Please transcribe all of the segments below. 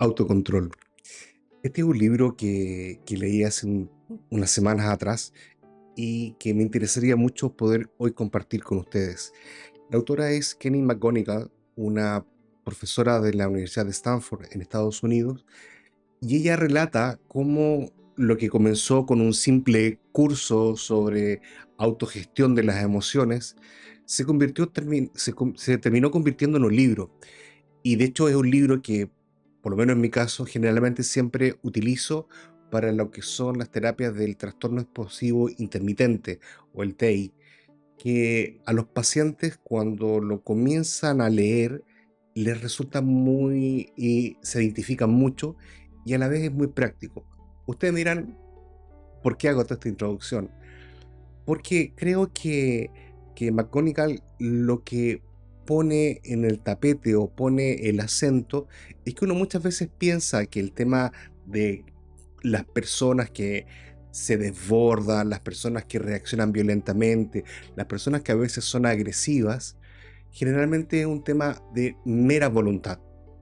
Autocontrol. Este es un libro que leí hace unas semanas atrás y que me interesaría mucho poder hoy compartir con ustedes. La autora es Kenny McGonigal, una profesora de la Universidad de Stanford en Estados Unidos, y ella relata cómo lo que comenzó con un simple curso sobre autogestión de las emociones se terminó convirtiendo en un libro. Y de hecho es un libro que, por lo menos en mi caso, generalmente siempre utilizo para lo que son las terapias del trastorno explosivo intermitente o el TEI, que a los pacientes cuando lo comienzan a leer les resulta muy y se identifican mucho y a la vez es muy práctico. Ustedes me dirán, ¿por qué hago toda esta introducción? Porque creo que McGonagall lo que pone en el tapete o pone el acento es que uno muchas veces piensa que el tema de las personas que se desbordan, las personas que reaccionan violentamente, las personas que a veces son agresivas, generalmente es un tema de mera voluntad,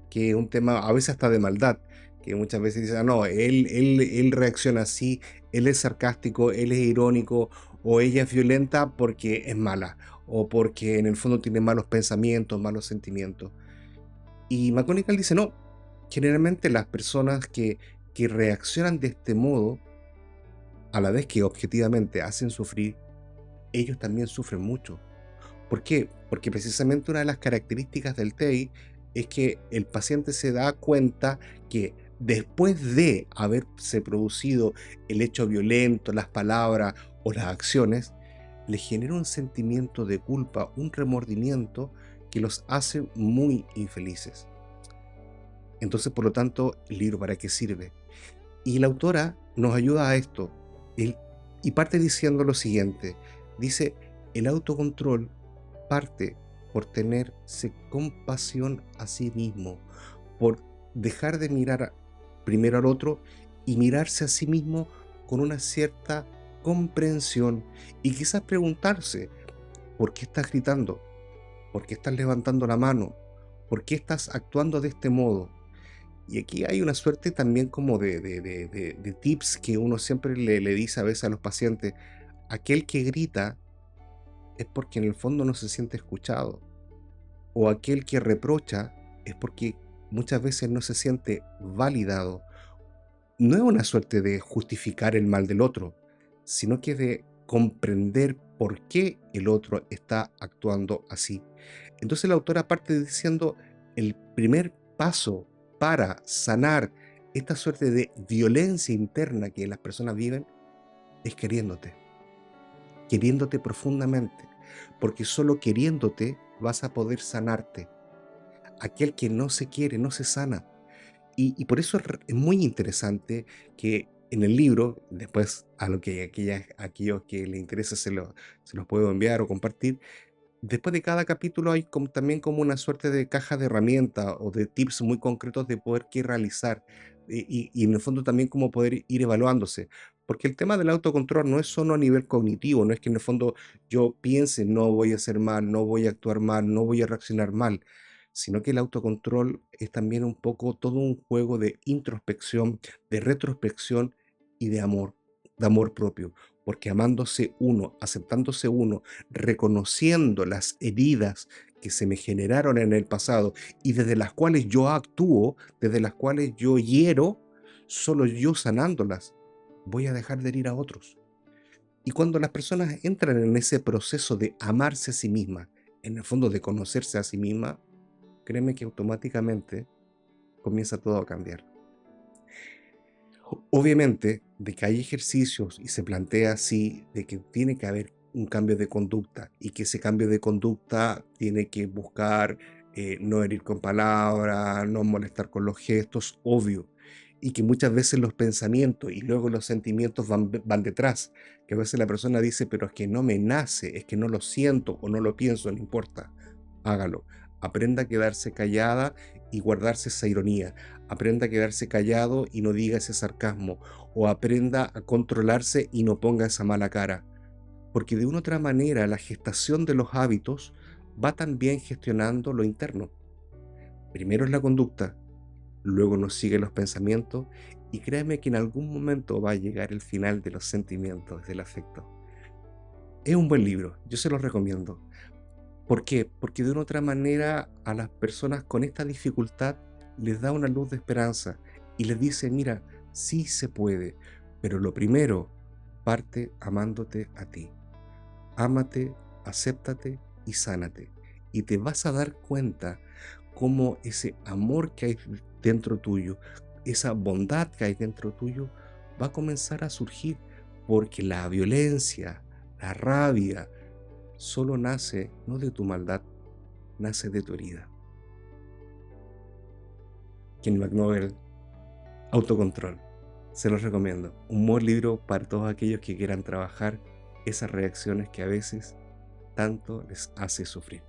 que es un tema a veces hasta de maldad, que muchas veces dicen, "Ah, no, él reacciona así, él es sarcástico, él es irónico, o ella es violenta porque es mala, o porque en el fondo tiene malos pensamientos, malos sentimientos". Y McGonagall dice, no, generalmente las personas que reaccionan de este modo, a la vez que objetivamente hacen sufrir, ellos también sufren mucho. ¿Por qué? Porque precisamente una de las características del TEI es que el paciente se da cuenta que después de haberse producido el hecho violento, las palabras o las acciones, le genera un sentimiento de culpa, un remordimiento que los hace muy infelices. Entonces, por lo tanto, ¿el libro para qué sirve? Y la autora nos ayuda a esto. el- y parte diciendo lo siguiente. Dice, el autocontrol parte por tenerse compasión a sí mismo, por dejar de mirar primero al otro y mirarse a sí mismo con una cierta comprensión y quizás preguntarse, ¿por qué estás gritando? ¿Por qué estás levantando la mano? ¿Por qué estás actuando de este modo? Y aquí hay una suerte también como de tips que uno siempre le dice a veces a los pacientes. Aquel que grita es porque en el fondo no se siente escuchado. O aquel que reprocha es porque muchas veces no se siente validado. No es una suerte de justificar el mal del otro, sino que de comprender por qué el otro está actuando así. Entonces la autora parte diciendo, el primer paso para sanar esta suerte de violencia interna que las personas viven es queriéndote profundamente, porque solo queriéndote vas a poder sanarte. Aquel que no se quiere no se sana. Y por eso es muy interesante que en el libro, después a lo que aquellos que les interesa se los puedo enviar o compartir. Después de cada capítulo hay también como una suerte de caja de herramientas o de tips muy concretos de poder qué realizar y en el fondo también cómo poder ir evaluándose. Porque el tema del autocontrol no es solo a nivel cognitivo, no es que en el fondo yo piense no voy a hacer mal, no voy a actuar mal, no voy a reaccionar mal, sino que el autocontrol es también un poco todo un juego de introspección, de retrospección y de amor propio. Porque amándose uno, aceptándose uno, reconociendo las heridas que se me generaron en el pasado y desde las cuales yo actúo, desde las cuales yo hiero, solo yo sanándolas, voy a dejar de herir a otros. Y cuando las personas entran en ese proceso de amarse a sí misma, en el fondo de conocerse a sí misma, créeme que automáticamente comienza todo a cambiar. Obviamente, de que hay ejercicios y se plantea así, de que tiene que haber un cambio de conducta y que ese cambio de conducta tiene que buscar no herir con palabras, no molestar con los gestos, obvio. Y que muchas veces los pensamientos y luego los sentimientos van detrás. Que a veces la persona dice, pero es que no me nace, es que no lo siento o no lo pienso, no importa. Hágalo. Aprenda a quedarse callada y guardarse esa ironía. Aprenda a quedarse callado y no diga ese sarcasmo, o aprenda a controlarse y no ponga esa mala cara, porque de una u otra manera la gestación de los hábitos va también gestionando lo interno. Primero es la conducta, luego nos siguen los pensamientos y créeme que en algún momento va a llegar el final de los sentimientos, del afecto. Es un buen libro, yo se los recomiendo. ¿Por qué? Porque de una otra manera a las personas con esta dificultad les da una luz de esperanza y les dice, mira, sí se puede, pero lo primero, parte amándote a ti. Ámate, acéptate y sánate. Y te vas a dar cuenta cómo ese amor que hay dentro tuyo, esa bondad que hay dentro tuyo, va a comenzar a surgir porque la violencia, la rabia, solo nace no de tu maldad, nace de tu herida. Kenny McNovell, Autocontrol. Se los recomiendo. Un buen libro para todos aquellos que quieran trabajar esas reacciones que a veces tanto les hace sufrir.